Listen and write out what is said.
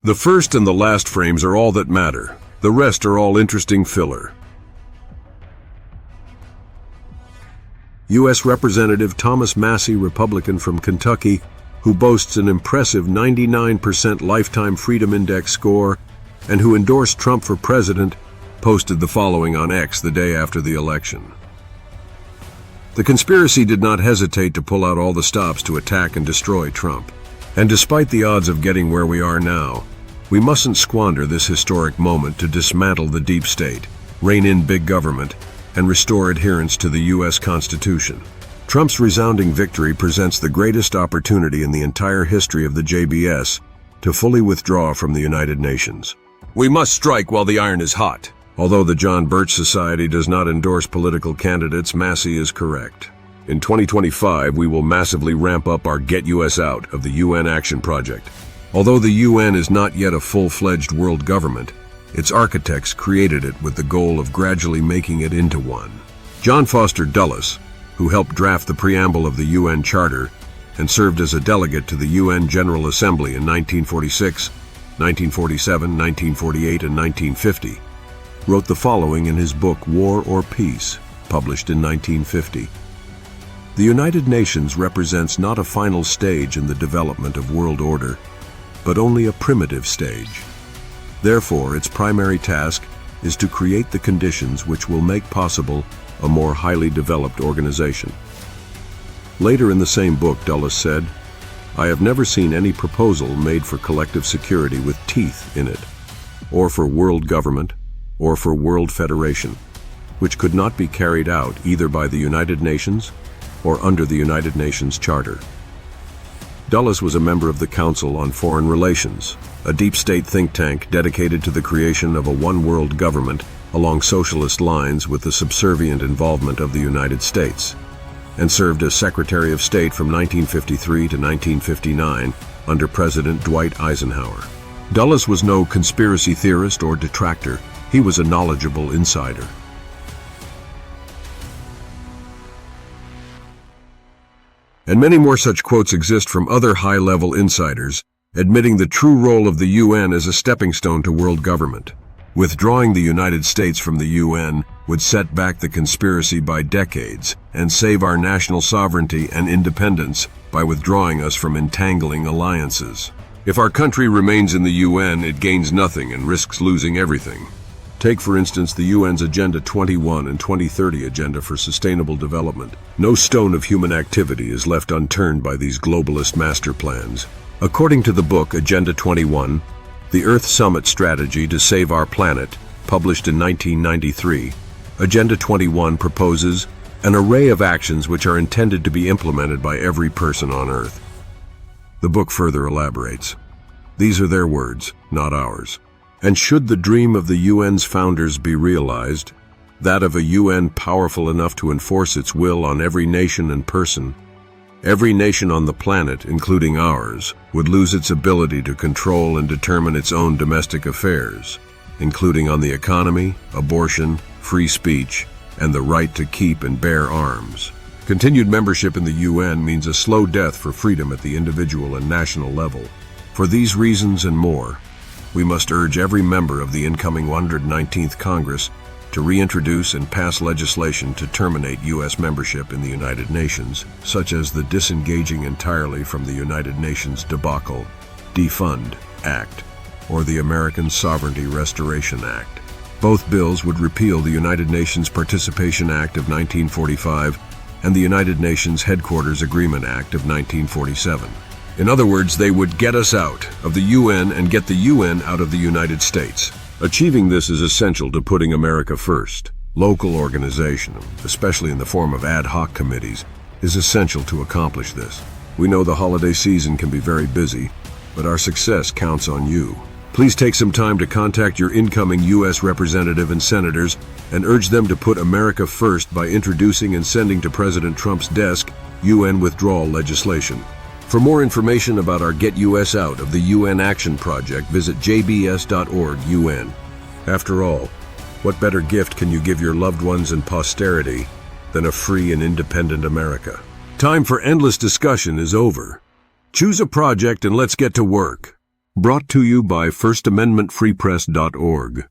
The first and the last frames are all that matter. The rest are all interesting filler. U.S. Representative Thomas Massie, Republican from Kentucky, who boasts an impressive 99% Lifetime Freedom Index score and who endorsed Trump for president, posted the following on X the day after the election. The conspiracy did not hesitate to pull out all the stops to attack and destroy Trump. And despite the odds of getting where we are now, we mustn't squander this historic moment to dismantle the deep state, rein in big government, and restore adherence to the U.S. Constitution. Trump's resounding victory presents the greatest opportunity in the entire history of the JBS to fully withdraw from the United Nations. We must strike while the iron is hot. Although the John Birch Society does not endorse political candidates, Massie is correct. In 2025, we will massively ramp up our Get US Out of the UN Action Project. Although the UN is not yet a full-fledged world government, its architects created it with the goal of gradually making it into one. John Foster Dulles, who helped draft the preamble of the UN Charter and served as a delegate to the UN General Assembly in 1946, 1947, 1948, and 1950, wrote the following in his book War or Peace, published in 1950. The United Nations represents not a final stage in the development of world order, but only a primitive stage. Therefore, its primary task is to create the conditions which will make possible a more highly developed organization. Later in the same book, Dulles said, "I have never seen any proposal made for collective security with teeth in it, or for world government, or for world federation, which could not be carried out either by the United Nations or under the United Nations Charter." Dulles was a member of the Council on Foreign Relations, a deep state think tank dedicated to the creation of a one-world government along socialist lines with the subservient involvement of the United States, and served as Secretary of State from 1953 to 1959 under President Dwight Eisenhower. Dulles was no conspiracy theorist or detractor. He was a knowledgeable insider. And many more such quotes exist from other high-level insiders, admitting the true role of the UN as a stepping stone to world government. Withdrawing the United States from the UN would set back the conspiracy by decades and save our national sovereignty and independence by withdrawing us from entangling alliances. If our country remains in the UN, it gains nothing and risks losing everything. Take, for instance, the UN's Agenda 21 and 2030 Agenda for Sustainable Development. No stone of human activity is left unturned by these globalist master plans. According to the book Agenda 21, The Earth Summit Strategy to Save Our Planet, published in 1993, Agenda 21 proposes an array of actions which are intended to be implemented by every person on Earth. The book further elaborates. These are their words, not ours. And should the dream of the UN's founders be realized, that of a UN powerful enough to enforce its will on every nation and person, every nation on the planet, including ours, would lose its ability to control and determine its own domestic affairs, including on the economy, abortion, free speech, and the right to keep and bear arms. Continued membership in the UN means a slow death for freedom at the individual and national level. For these reasons and more, we must urge every member of the incoming 119th Congress to reintroduce and pass legislation to terminate U.S. membership in the United Nations, such as the Disengaging Entirely from the United Nations Debacle, Defund Act, or the American Sovereignty Restoration Act. Both bills would repeal the United Nations Participation Act of 1945 and the United Nations Headquarters Agreement Act of 1947. In other words, they would get us out of the UN and get the UN out of the United States. Achieving this is essential to putting America first. Local organization, especially in the form of ad hoc committees, is essential to accomplish this. We know the holiday season can be very busy, but our success counts on you. Please take some time to contact your incoming U.S. representative and senators and urge them to put America first by introducing and sending to President Trump's desk UN withdrawal legislation. For more information about our Get US Out of the UN Action Project, visit jbs.org/UN. After all, what better gift can you give your loved ones and posterity than a free and independent America? Time for endless discussion is over. Choose a project and let's get to work. Brought to you by FirstAmendmentFreePress.org.